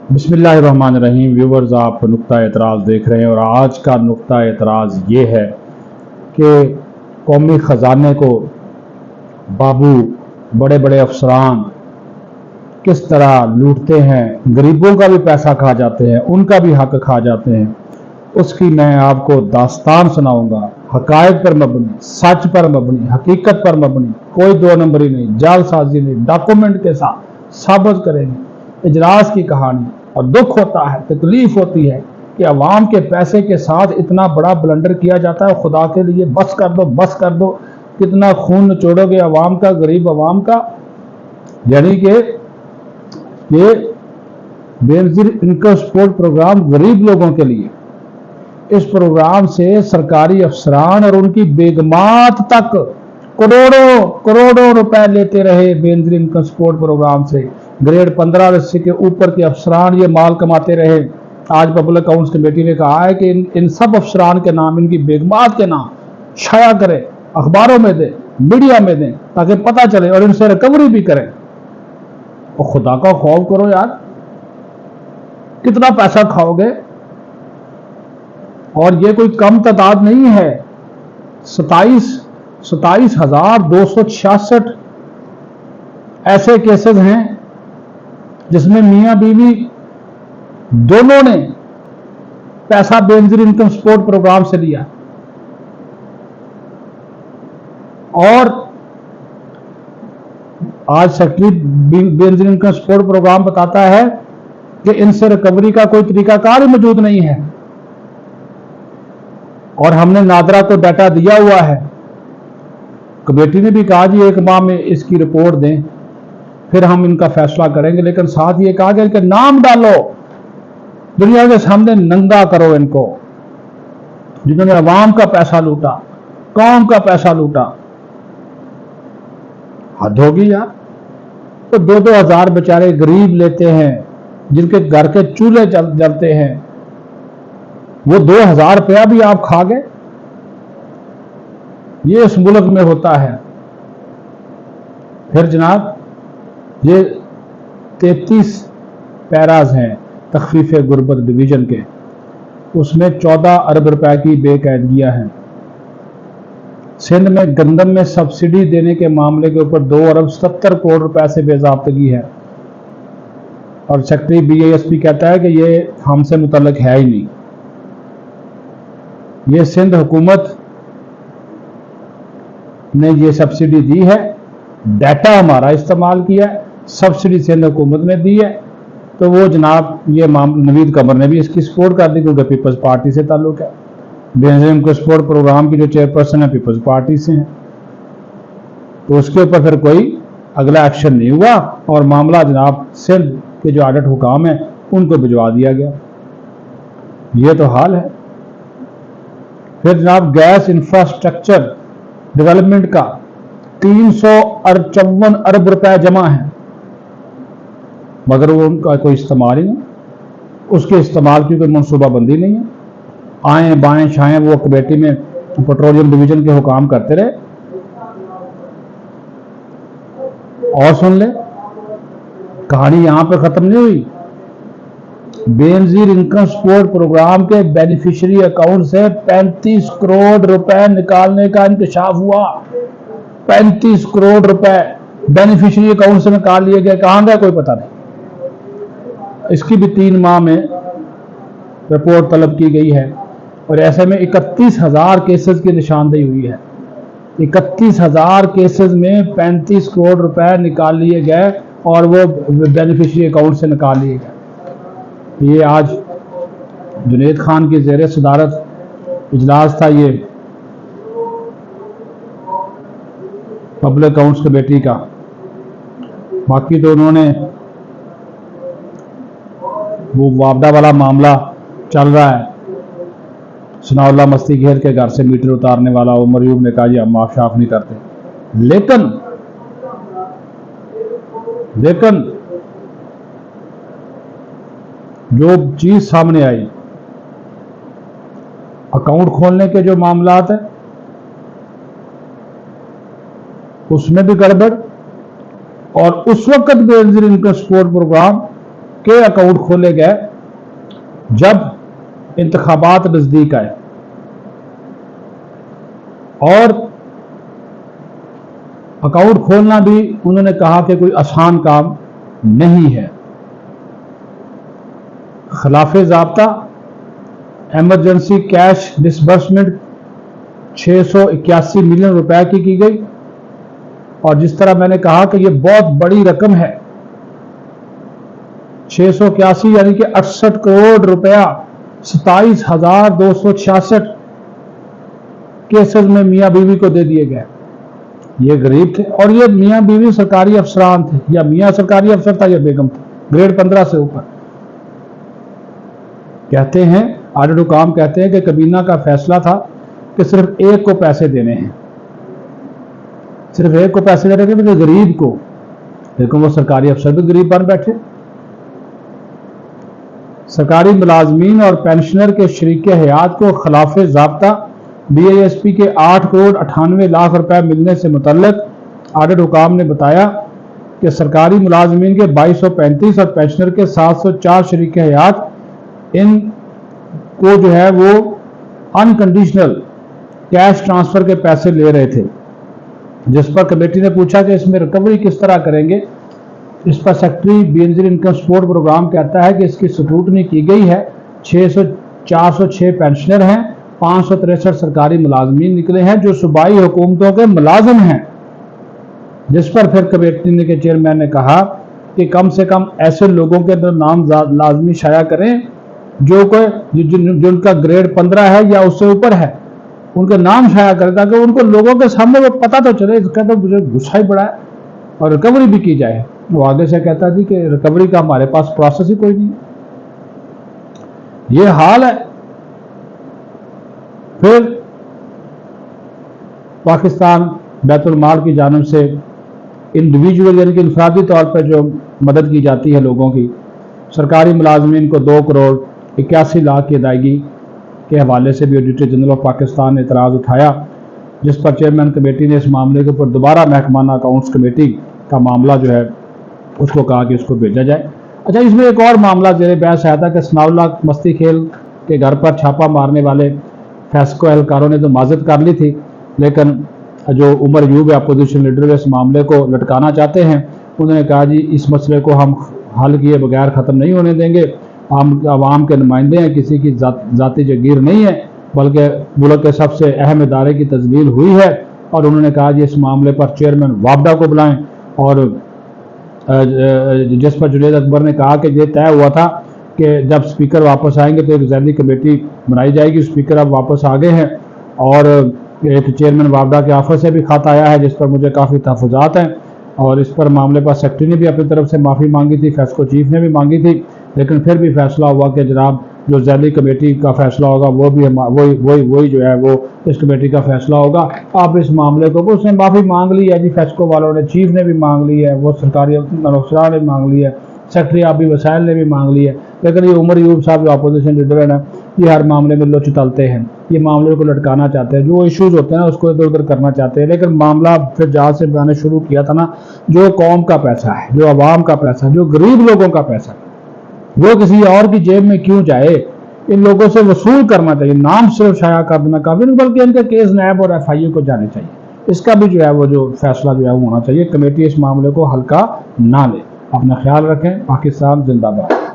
बिस्मिल्लाहिर्रहमानिर्रहीम। व्यूवर्स, आप नुक्ता एतराज़ देख रहे हैं और आज का नुक्ता एतराज़ ये है कि कौमी ख़जाने को बाबू बड़े बड़े अफसरान किस तरह लूटते हैं, गरीबों का भी पैसा खा जाते हैं, उनका भी हक खा जाते हैं। उसकी मैं आपको दास्तान सुनाऊंगा, हकायक पर मबनी, सच पर मबनी, हकीकत पर मबनी, कोई दो नंबरी नहीं, जालसाजी नहीं, डॉक्यूमेंट के साथ साबित करेंगे। इजलास की कहानी। और दुख होता है, तकलीफ होती है कि अवाम के पैसे के साथ इतना बड़ा ब्लंडर किया जाता है। खुदा के लिए बस कर दो, बस कर दो। कितना खून निचोड़ोगे अवाम का, गरीब अवाम का। यानी कि ये बेनजीर इनकम सपोर्ट प्रोग्राम गरीब लोगों के लिए, इस प्रोग्राम से सरकारी अफसरान और उनकी बेगमात तक करोड़ों करोड़ों रुपए लेते रहे। बेनजीर इनकम सपोर्ट प्रोग्राम से ग्रेड 15 से के ऊपर के अफसरान ये माल कमाते रहे। आज पब्लिक अकाउंट्स कमेटी ने कहा है कि इन सब अफसरान के नाम, इनकी बेगमात के नाम शाया करें, अखबारों में दें, मीडिया में दें, ताकि पता चले और इनसे रिकवरी भी करें। और खुदा का खौफ करो यार, कितना पैसा खाओगे। और ये कोई कम तादाद नहीं है। 27,266 ऐसे केसेस हैं जिसमें मियां बीवी दोनों ने पैसा बेनजीर इनकम सपोर्ट प्रोग्राम से लिया। और आज secretary Benazir income support program बताता है कि इनसे रिकवरी का कोई तरीकाकार ही मौजूद नहीं है। और हमने नादरा को डाटा दिया हुआ है। कमेटी ने भी कहा जी 1 माह में इसकी रिपोर्ट दें, फिर हम इनका फैसला करेंगे। लेकिन साथ ये कहा गया कि नाम डालो, दुनिया के सामने नंगा करो इनको, जिन्होंने अवाम का पैसा लूटा, कौम का पैसा लूटा। हद होगी यार। तो 2-2 हजार बेचारे गरीब लेते हैं, जिनके घर के चूल्हे जलते हैं, वो 2,000 रुपया भी आप खा गए। ये इस मुल्क में होता है। फिर जनाब, ये 33 पैराज हैं तखफीफ गुर्बत डिवीजन के, उसमें 14 अरब रुपए की बेकायदगियां हैं। सिंध में गंदम में सब्सिडी देने के मामले के ऊपर 2 अरब 70 करोड़ रुपए से बेज़ाब्तगी है। और सेक्रेटरी BASP कहता है कि ये हमसे मुतल्लिक है ही नहीं। ये सिंध हुकूमत ने ये सब्सिडी दी है, डाटा हमारा इस्तेमाल किया है, सब्सिडी सिंध हुकूमत ने दी है। तो वो जनाब ये नवीद कमर ने भी इसकी सपोर्ट कर दी, क्योंकि पीपल्स पार्टी से ताल्लुक है। बेनजीर इनकम सपोर्ट प्रोग्राम की जो चेयरपर्सन है पीपल्स पार्टी से हैं। तो उसके ऊपर फिर कोई अगला एक्शन नहीं हुआ और मामला जनाब सिंध के जो ऑडिट हुकाम है उनको भिजवा दिया गया। ये तो हाल है। फिर जनाब, गैस इंफ्रास्ट्रक्चर डेवलपमेंट का 354 अरब रुपए जमा है, मगर वो उनका कोई इस्तेमाल ही नहीं, उसके इस्तेमाल की कोई मनसूबाबंदी नहीं है। आए बाएं छाएं वो कमेटी में पेट्रोलियम डिवीजन के हुकाम करते रहे। और सुन ले, कहानी यहां पे खत्म नहीं हुई। बेनजीर इनकम सपोर्ट प्रोग्राम के बेनिफिशियरी अकाउंट से 35 करोड़ रुपए निकालने का इंकशाफ हुआ। 35 करोड़ रुपए बेनिफिशियरी अकाउंट से निकाल लिए गए। कहां गए कोई पता नहीं। इसकी भी 3 माह में रिपोर्ट तलब की गई है। और ऐसे में 31,000 केसेस की निशानदेही हुई है। 31,000 केसेस में 35 करोड़ रुपए निकाल लिए गए और वो बेनिफिशियरी अकाउंट से निकाल लिए गए। ये आज जुनेद खान की ज़ेर सदारत इजलास था, ये पब्लिक अकाउंट्स कमेटी का। बाकी तो उन्होंने वो वापदा वाला मामला चल रहा है, सनाउल्लाह मस्ती घेर के घर से मीटर उतारने वाला, वो मरियूम ने कहा जी हम माफ शाफ नहीं करते। लेकिन जो चीज सामने आई, अकाउंट खोलने के जो मामलात है उसमें भी गड़बड़। और उस वक्त बेनजीर इनकम सपोर्ट प्रोग्राम के अकाउंट खोले गए जब इंतखाबात नजदीक आए, और अकाउंट खोलना भी उन्होंने कहा कि कोई आसान काम नहीं है। खिलाफे ज़ाब्ता एमरजेंसी कैश डिसबर्समेंट 681 मिलियन रुपए की गई, और जिस तरह मैंने कहा कि यह बहुत बड़ी रकम है, 681 यानी कि 68 करोड़ रुपया 27,266 केसेस में मियां बीवी को दे दिए गए। ये गरीब थे, और ये मियां बीवी सरकारी अफसरान थे, या मियां सरकारी अफसर था या बेगम था, ग्रेड 15 से ऊपर। कहते हैं आर्डर हुकाम कहते हैं कि कबीना का फैसला था कि सिर्फ एक को पैसे देने हैं, सिर्फ एक को पैसे देने के, गरीब को, लेकिन वो सरकारी अफसर भी गरीब बन बैठे। सरकारी मुलाजमीन और पेंशनर के शरीके हयात को खिलाफे ज़ाब्ता BISP के 8 करोड़ 98 लाख रुपए मिलने से मुतल्लिक आर्डर हुकाम ने बताया कि सरकारी मुलाजमीन के 2235 और पेंशनर के 704 शरीके हयात इन को जो है वो अनकंडीशनल कैश ट्रांसफर के पैसे ले रहे थे, जिस पर कमेटी ने पूछा कि इसमें रिकवरी किस तरह करेंगे। इस पर secretary Benazir income support program कहता है कि इसकी स्क्रूटनी की गई है। 406 पेंशनर हैं, 563 सरकारी मुलाजमीन निकले हैं जो सूबाई हुकूमतों के मुलाजिम हैं, जिस पर फिर कमेटी के चेयरमैन ने कहा कि कम से कम ऐसे लोगों के नाम लाजमी शाया करें जिनका ग्रेड 15 है या उससे ऊपर है, उनके नाम शाया करें ताकि उनको लोगों के सामने वो पता तो चले। इसका तो मुझे गुस्सा ही बड़ा है, और रिकवरी भी की जाए। वो आगे से कहता जी कि रिकवरी का हमारे पास प्रोसेस ही कोई नहीं। ये हाल है। फिर पाकिस्तान बैतुल माल की जानिब से इंडिविजुअल यानी कि इंफरादी तौर पर जो मदद की जाती है लोगों की, सरकारी मुलाजमीन को 2 करोड़ 81 लाख की अदायगी के हवाले से भी ऑडिटर जनरल ऑफ पाकिस्तान ने एतराज़ उठाया, जिस पर चेयरमैन कमेटी ने इस मामले के ऊपर दोबारा महकमाना अकाउंट्स कमेटी का मामला जो है उसको कहा कि उसको भेजा जाए। अच्छा, इसमें एक और मामला जेरे बहस आया था कि सनाउल्लाह मस्ती खेल के घर पर छापा मारने वाले फैस्को एहलकारों ने तो माजत कर ली थी, लेकिन जो उमर अयूब अपोजिशन लीडर इस मामले को लटकाना चाहते हैं। उन्होंने कहा जी इस मसले को हम हल किए बगैर ख़त्म नहीं होने देंगे। हम आवाम के नुमाइंदे हैं, किसी की ज़ाती जगीर नहीं है, बल्कि मुल्क के सबसे अहम इदारे की तजलील हुई है। और उन्होंने कहा जी इस मामले पर चेयरमैन वाबडा को बुलाएं, और जिस पर जुनेद अकबर ने कहा कि ये तय हुआ था कि जब स्पीकर वापस आएंगे तो एक ज़ैली कमेटी बनाई जाएगी। स्पीकर अब वापस आ गए हैं, और एक चेयरमैन वाबडा के ऑफिस से भी खत आया है जिस पर मुझे काफ़ी तहफ़्फ़ुज़ात हैं, और इस पर मामले पर सेक्रेटरी ने भी अपनी तरफ से माफ़ी मांगी थी, फेस्को चीफ ने भी मांगी थी, लेकिन फिर भी फैसला हुआ कि जनाब जो ज़ैली कमेटी का फैसला होगा वो भी वही जो है वो इस कमेटी का फैसला होगा। आप इस मामले को, उसने माफ़ी मांग ली है जी, फेस्को वालों ने, चीफ ने भी मांग ली है, वो सरकारी अफसरान ने मांग ली है, सेक्रेटरी आबी वसाइल ने भी मांग ली है, लेकिन ये उमर अयूब साहब जो अपोजिशन लीडर है ना, ये हर मामले में लुच तलते हैं, ये मामले को लटकाना चाहते हैं, जो इश्यूज होते हैं ना उसको इधर उधर करना चाहते हैं। लेकिन मामला फिर जहाँ से मैंने शुरू किया था ना, जो कौम का पैसा है, जो आवाम का पैसा, जो गरीब लोगों का पैसा, वो किसी और की जेब में क्यों जाए, इन लोगों से वसूल करना चाहिए। नाम सिर्फ शाया कर देना काफी नहीं, बल्कि इनके केस नैब और FIU को जाने चाहिए। इसका भी जो है वो जो फैसला जो है वो होना चाहिए। कमेटी इस मामले को हल्का ना ले। अपना ख्याल रखें। पाकिस्तान जिंदाबाद।